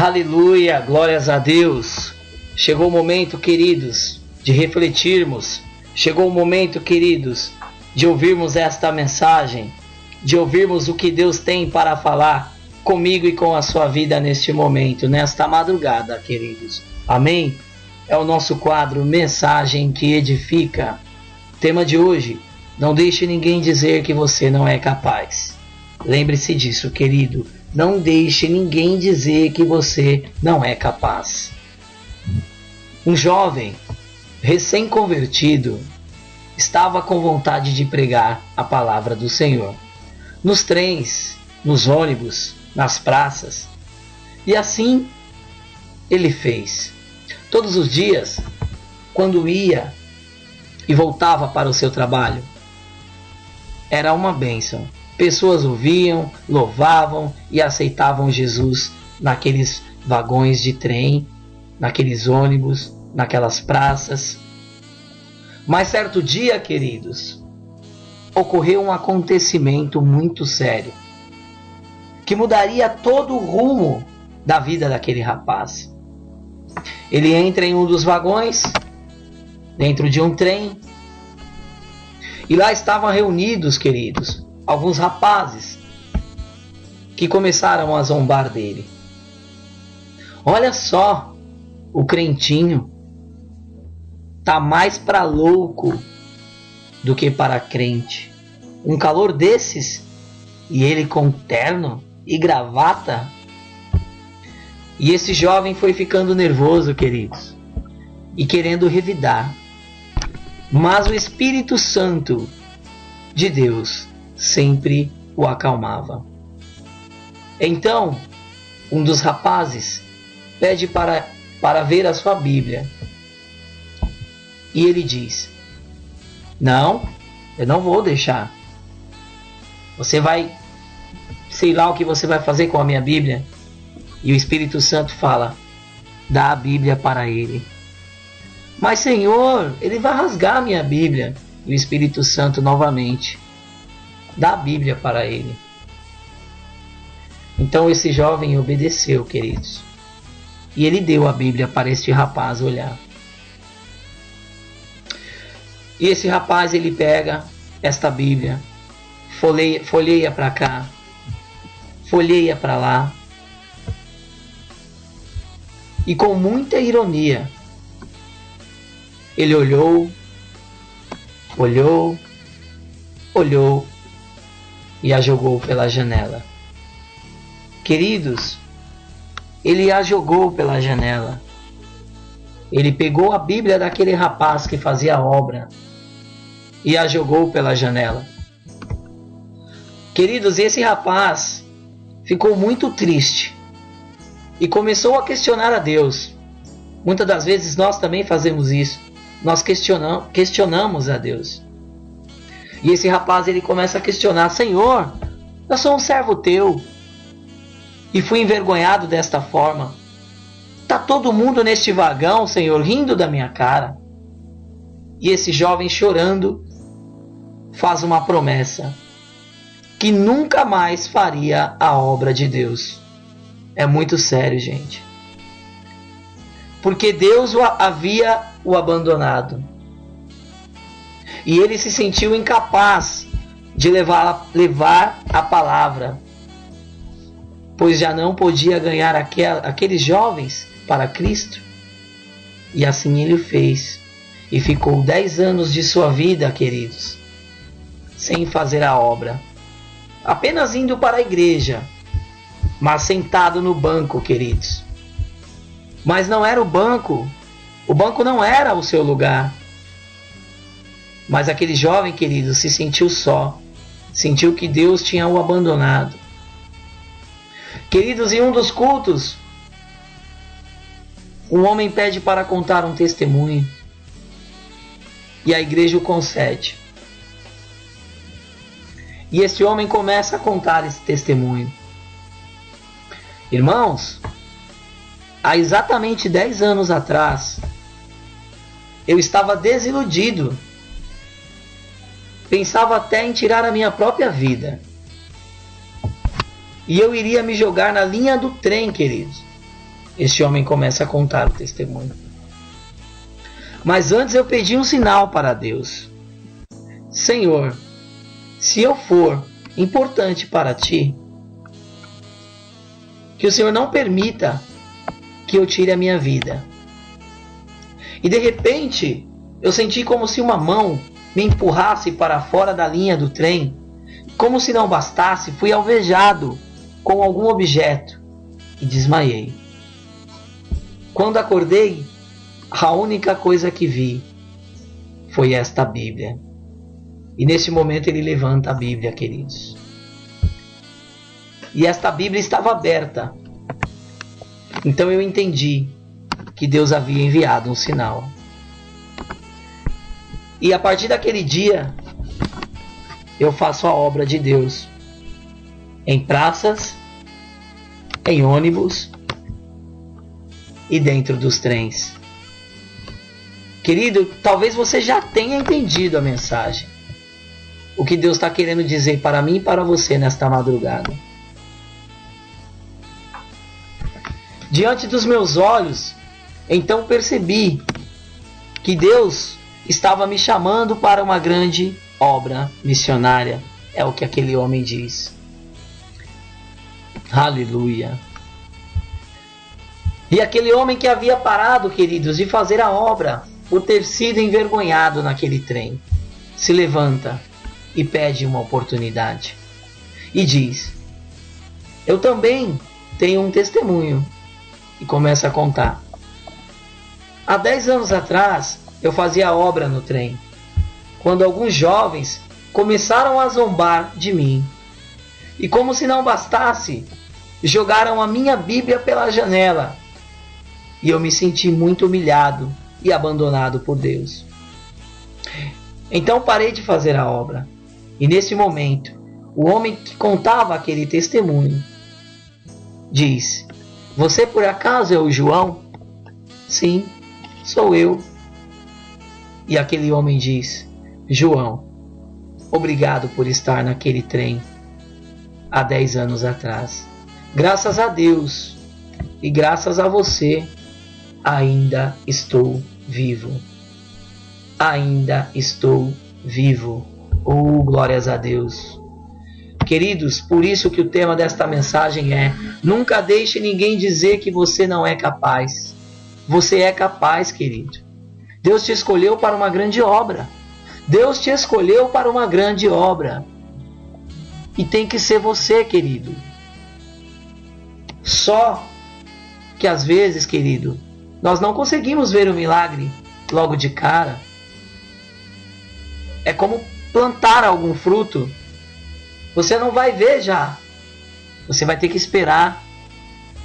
Aleluia, glórias a Deus. Chegou o momento, queridos, de refletirmos. Chegou o momento, queridos, de ouvirmos esta mensagem, de ouvirmos o que Deus tem para falar comigo e com a sua vida neste momento, nesta madrugada, queridos. Amém? É o nosso quadro Mensagem que Edifica. Tema de hoje: não deixe ninguém dizer que você não é capaz. Lembre-se disso, querido. Não deixe ninguém dizer que você não é capaz. Um jovem recém-convertido estava com vontade de pregar a palavra do Senhor. Nos trens, nos ônibus, nas praças. E assim ele fez. Todos os dias, quando ia e voltava para o seu trabalho, era uma bênção. Pessoas ouviam, louvavam e aceitavam Jesus naqueles vagões de trem, naqueles ônibus, naquelas praças. Mas certo dia, queridos, ocorreu um acontecimento muito sério, que mudaria todo o rumo da vida daquele rapaz. Ele entra em um dos vagões, dentro de um trem, e lá estavam reunidos, queridos, alguns rapazes que começaram a zombar dele. Olha só, o crentinho tá mais para louco do que para crente. Um calor desses e ele com terno e gravata. E esse jovem foi ficando nervoso, queridos, e querendo revidar. Mas o Espírito Santo de Deus sempre o acalmava. Então, um dos rapazes pede para ver a sua Bíblia. E ele diz: não, eu não vou deixar. Você vai, sei lá o que você vai fazer com a minha Bíblia. E o Espírito Santo fala: dá a Bíblia para ele. Mas Senhor, ele vai rasgar a minha Bíblia. E o Espírito Santo novamente: dá a Bíblia para ele. Então esse jovem obedeceu, queridos. E ele deu a Bíblia para este rapaz olhar. E esse rapaz, ele pega esta Bíblia, folheia para cá, folheia para lá. E com muita ironia, ele olhou e a jogou pela janela. Queridos, ele a jogou pela janela. Ele pegou a Bíblia daquele rapaz que fazia a obra e a jogou pela janela. Queridos, esse rapaz ficou muito triste e começou a questionar a Deus. Muitas das vezes nós também fazemos isso. Nós questionamos a Deus. E esse rapaz, ele começa a questionar: Senhor, eu sou um servo teu e fui envergonhado desta forma. Tá todo mundo neste vagão, Senhor, rindo da minha cara. E esse jovem, chorando, faz uma promessa: que nunca mais faria a obra de Deus. É muito sério, gente. Porque Deus havia o abandonado. E ele se sentiu incapaz de levar a palavra, pois já não podia ganhar aqueles jovens para Cristo. E assim ele fez. E ficou 10 anos de sua vida, queridos, sem fazer a obra. Apenas indo para a igreja, mas sentado no banco, queridos. Mas não era o banco não era o seu lugar. Mas aquele jovem, querido, se sentiu só. Sentiu que Deus tinha o abandonado. Queridos, em um dos cultos, um homem pede para contar um testemunho. E a igreja o concede. E esse homem começa a contar esse testemunho. Irmãos, há exatamente 10 anos atrás, eu estava desiludido. Pensava até em tirar a minha própria vida. E eu iria me jogar na linha do trem, queridos. Este homem começa a contar o testemunho. Mas antes eu pedi um sinal para Deus. Senhor, se eu for importante para ti, que o Senhor não permita que eu tire a minha vida. E de repente, eu senti como se uma mão me empurrasse para fora da linha do trem. Como se não bastasse, fui alvejado com algum objeto e desmaiei. Quando acordei, a única coisa que vi foi esta Bíblia. E nesse momento ele levanta a Bíblia, queridos. E esta Bíblia estava aberta. Então eu entendi que Deus havia enviado um sinal. E a partir daquele dia, eu faço a obra de Deus. Em praças, em ônibus e dentro dos trens. Querido, talvez você já tenha entendido a mensagem. O que Deus está querendo dizer para mim e para você nesta madrugada. Diante dos meus olhos, então percebi que Deus estava me chamando para uma grande obra missionária. É o que aquele homem diz. Aleluia. E aquele homem que havia parado, queridos, de fazer a obra, por ter sido envergonhado naquele trem, se levanta e pede uma oportunidade. E diz: eu também tenho um testemunho. E começa a contar. Há 10 anos atrás, eu fazia obra no trem, quando alguns jovens começaram a zombar de mim. E como se não bastasse, jogaram a minha Bíblia pela janela. E eu me senti muito humilhado e abandonado por Deus. Então parei de fazer a obra. E nesse momento, o homem que contava aquele testemunho diz: você por acaso é o João? Sim, sou eu. E aquele homem diz: João, obrigado por estar naquele trem há 10 anos atrás. Graças a Deus e graças a você, ainda estou vivo. Ainda estou vivo. Oh, glórias a Deus. Queridos, por isso que o tema desta mensagem é: nunca deixe ninguém dizer que você não é capaz. Você é capaz, querido. Deus te escolheu para uma grande obra. Deus te escolheu para uma grande obra. E tem que ser você, querido. Só que às vezes, querido, nós não conseguimos ver o milagre logo de cara. É como plantar algum fruto. Você não vai ver já. Você vai ter que esperar.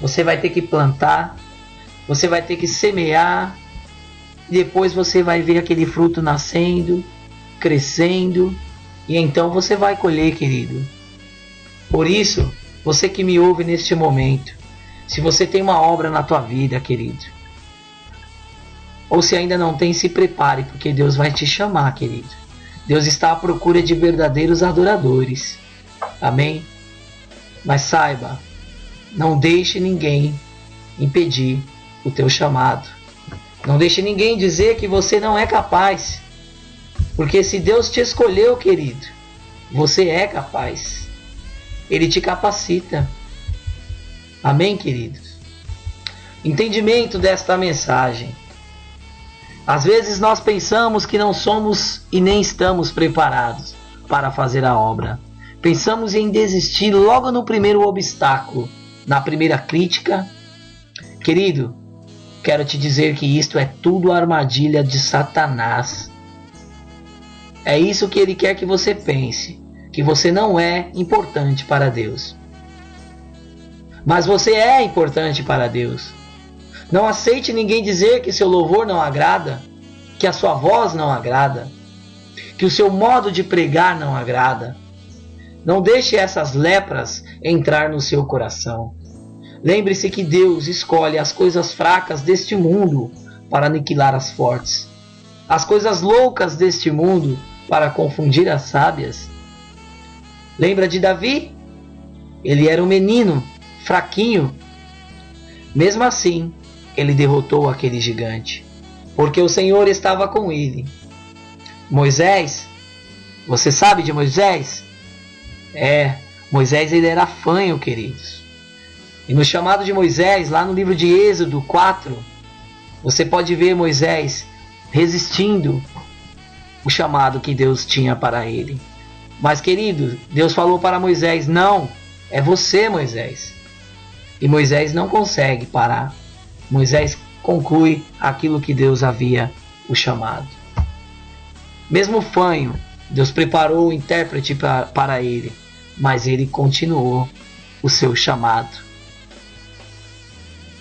Você vai ter que plantar. Você vai ter que semear. E depois você vai ver aquele fruto nascendo, crescendo. E então você vai colher, querido. Por isso, você que me ouve neste momento, se você tem uma obra na tua vida, querido, ou se ainda não tem, se prepare, porque Deus vai te chamar, querido. Deus está à procura de verdadeiros adoradores. Amém? Mas saiba, não deixe ninguém impedir o teu chamado. Não deixe ninguém dizer que você não é capaz. Porque se Deus te escolheu, querido, você é capaz. Ele te capacita. Amém, queridos? Entendimento desta mensagem. Às vezes nós pensamos que não somos e nem estamos preparados para fazer a obra. Pensamos em desistir logo no primeiro obstáculo, na primeira crítica. Querido, quero te dizer que isto é tudo armadilha de Satanás. É isso que ele quer que você pense, que você não é importante para Deus. Mas você é importante para Deus. Não aceite ninguém dizer que seu louvor não agrada, que a sua voz não agrada, que o seu modo de pregar não agrada. Não deixe essas lepras entrar no seu coração. Lembre-se que Deus escolhe as coisas fracas deste mundo para aniquilar as fortes, as coisas loucas deste mundo para confundir as sábias. Lembra de Davi? Ele era um menino fraquinho, Mesmo assim, ele derrotou aquele gigante, porque o Senhor estava com ele. Moisés, você sabe de Moisés? Moisés ele era fanho, queridos. E no chamado de Moisés, lá no livro de Êxodo 4, você pode ver Moisés resistindo o chamado que Deus tinha para ele. Mas, querido, Deus falou para Moisés: não, é você, Moisés. E Moisés não consegue parar. Moisés conclui aquilo que Deus havia o chamado. Mesmo fanho, Deus preparou o intérprete para ele, mas ele continuou o seu chamado.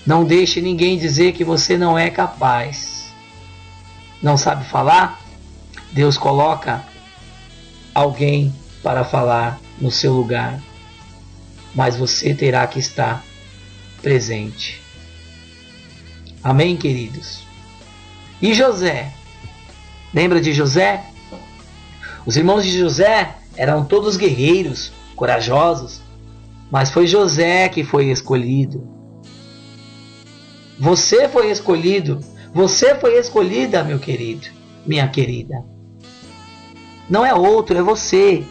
Não deixe ninguém dizer que você não é capaz. Não sabe falar? Deus coloca alguém para falar no seu lugar, mas você terá que estar presente. Amém, queridos? E José? Lembra de José? Os irmãos de José eram todos guerreiros, corajosos, mas foi José que foi escolhido. Você foi escolhido. Você foi escolhida, meu querido, minha querida. Não é outro, é você.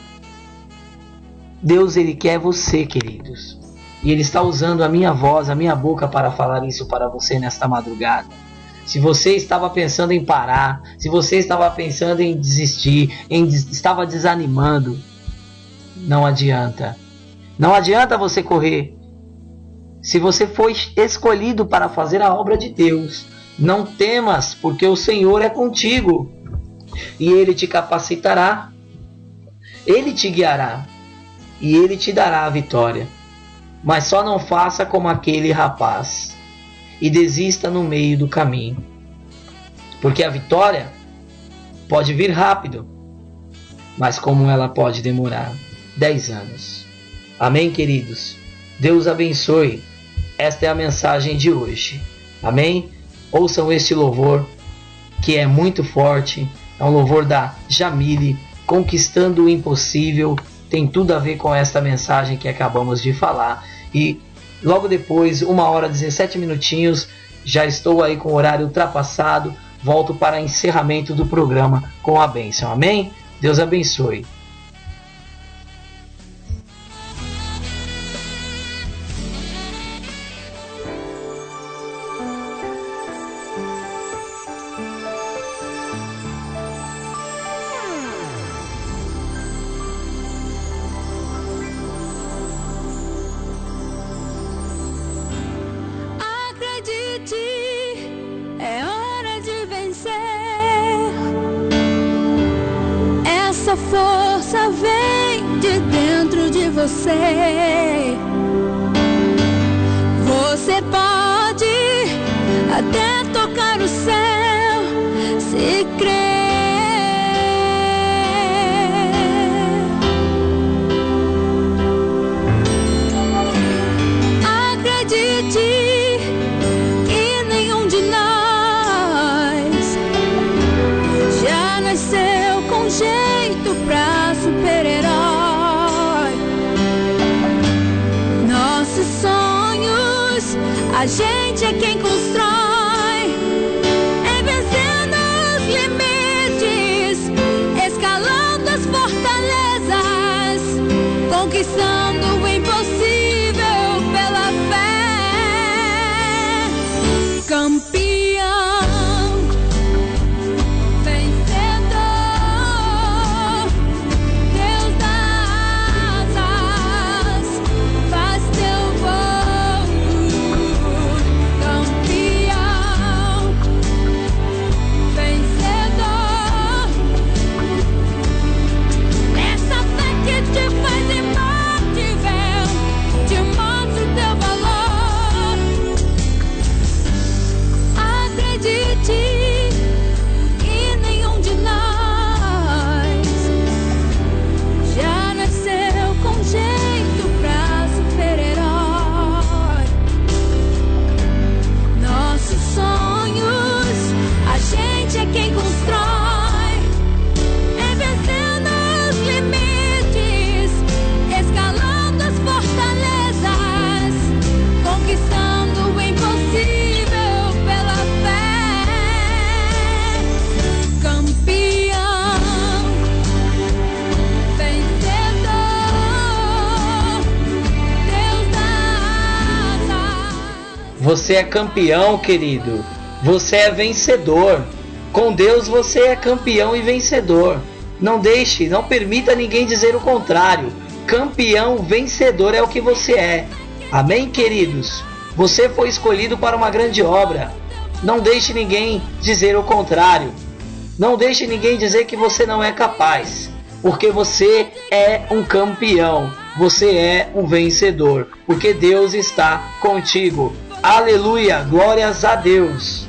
Deus, ele quer você, queridos. E ele está usando a minha voz, a minha boca para falar isso para você nesta madrugada. Se você estava pensando em parar, se você estava pensando em desistir, estava desanimando, não adianta. Não adianta você correr. Se você foi escolhido para fazer a obra de Deus, não temas, porque o Senhor é contigo. E Ele te capacitará, Ele te guiará, e Ele te dará a vitória. Mas só não faça como aquele rapaz e desista no meio do caminho, porque a vitória pode vir rápido, mas como ela pode demorar 10 anos. Amém, queridos? Deus abençoe. Esta é a mensagem de hoje. Amém? Ouçam este louvor, que é muito forte. É um louvor da Jamile, Conquistando o Impossível. Tem tudo a ver com esta mensagem que acabamos de falar. E logo depois, 1h17, já estou aí com o horário ultrapassado. Volto para encerramento do programa com a bênção. Amém? Deus abençoe. É hora de vencer. Essa força vem de dentro de você. Você pode até tocar o céu se crer. A gente é quem constrói, é vencendo os limites, escalando as fortalezas, conquistando o impossível pela fé. Campeão, vencedor, Deus dá asas, faz teu voo. Você é campeão, querido. Você é vencedor. Com Deus você é campeão e vencedor. Não deixe, não permita ninguém dizer o contrário. Campeão, vencedor é o que você é. Amém, queridos? Você foi escolhido para uma grande obra. Não deixe ninguém dizer o contrário. Não deixe ninguém dizer que você não é capaz. Porque você é um campeão. Você é um vencedor. Porque Deus está contigo. Aleluia, glórias a Deus.